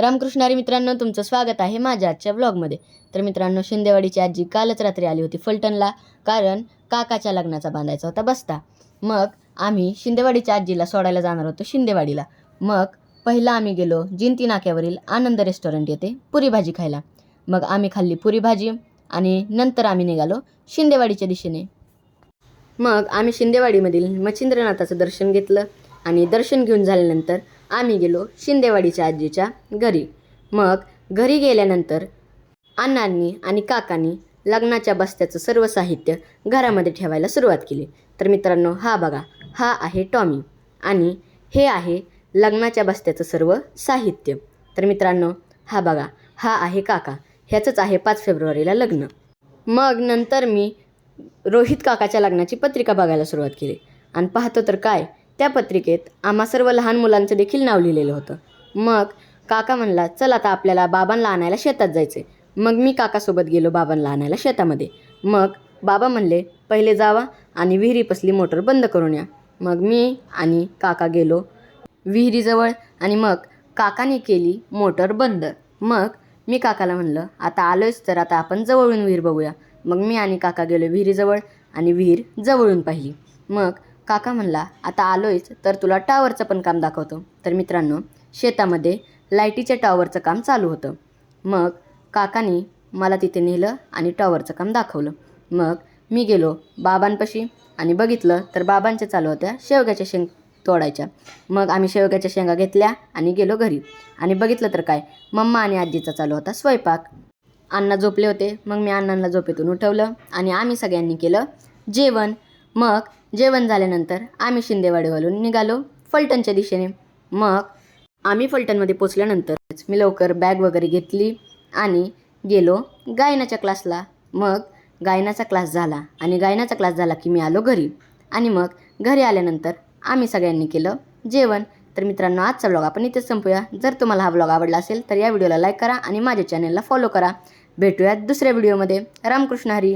रामकृष्णारी मित्रांनो, तुमचं स्वागत आहे माझ्या आजच्या ब्लॉगमध्ये. तर मित्रांनो, शिंदेवाडीची आजी कालच रात्री आली होती फलटणला, कारण काकाच्या लग्नाचा बांधायचा होता बस्ता. मग आम्ही शिंदेवाडीच्या आजीला सोडायला जाणार होतो शिंदेवाडीला. मग पहिला आम्ही गेलो जिंती नाक्यावरील आनंद रेस्टॉरंट येथे पुरी भाजी खायला. मग आम्ही खाल्ली पुरी भाजी आणि नंतर आम्ही निघालो शिंदेवाडीच्या दिशेने. मग आम्ही शिंदेवाडीमधील मच्छिंद्रनाथाचं दर्शन घेतलं आणि दर्शन घेऊन झाल्यानंतर आम्ही गेलो शिंदेवाडीच्या आजीच्या घरी. मग घरी गेल्यानंतर अण्णांनी आणि काकांनी लग्नाच्या बस्त्याचं सर्व साहित्य घरामध्ये ठेवायला सुरुवात केली. तर मित्रांनो, हा बघा, हा आहे टॉमी आणि हे आहे लग्नाच्या बस्त्याचं सर्व साहित्य. तर मित्रांनो, हा बघा, हा आहे काका, ह्याचंच आहे 5 फेब्रुवारीला लग्न. मग नंतर मी रोहित काकाच्या लग्नाची पत्रिका बघायला सुरुवात केली आणि पाहतो तर काय, त्या पत्रिकेत आम्हा सर्व लहान मुलांचं देखील नाव लिहिलेलं होतं. मग काका म्हणला, चल आता आपल्याला बाबांना आणायला शेतात जायचे. मग मी काकासोबत गेलो बाबांना आणायला शेतामध्ये. मग बाबा म्हणले, पहिले जावा आणि विहिरीपसली मोटर बंद करून या. मग मी आणि काका गेलो विहिरीजवळ आणि मग काकाने केली मोटर बंद. मग मी काकाला म्हणलं, आता आलोयच तर आता आपण जवळून विहीर बघूया. मग मी आणि काका गेलो विहिरीजवळ आणि विहीर जवळून पाहिली. मग काका म्हणला, आता आलोयच तर तुला टॉवरचं पण काम दाखवतो. तर मित्रांनो, शेतामध्ये लाईटीच्या टॉवरचं काम चालू होतं. मग काकाने मला तिथे नेलं आणि टॉवरचं काम दाखवलं. मग मी गेलो बाबांपाशी आणि बघितलं तर बाबांच्या चालू होत्या शेवग्याच्या शेंग तोडायच्या. मग आम्ही शेवग्याच्या शेंगा घेतल्या आणि गेलो घरी आणि बघितलं तर काय, मम्मा आणि आजीचा चालू होता स्वयंपाक. अण्णा झोपले होते. मग मी अण्णांना झोपेतून उठवलं आणि आम्ही सगळ्यांनी केलं जेवण. मग जेवण झाल्यानंतर आम्ही शिंदेवाडीवरून निघालो फलटणच्या दिशेने. मग आम्ही फलटणमध्ये पोचल्यानंतरच मी लवकर बॅग वगैरे घेतली आणि गेलो गायनाच्या क्लासला. मग गायनाचा क्लास झाला आणि गायनाचा क्लास झाला की मी आलो घरी आणि मग घरी आल्यानंतर आम्ही सगळ्यांनी केलं जेवण. तर मित्रांनो, आजचा ब्लॉग आपण इथेच संपूया. जर तुम्हाला हा ब्लॉग आवडला असेल तर या व्हिडिओला लाईक करा आणि माझ्या चॅनलला फॉलो करा. भेटूयात दुसऱ्या व्हिडिओमध्ये. रामकृष्ण हरी.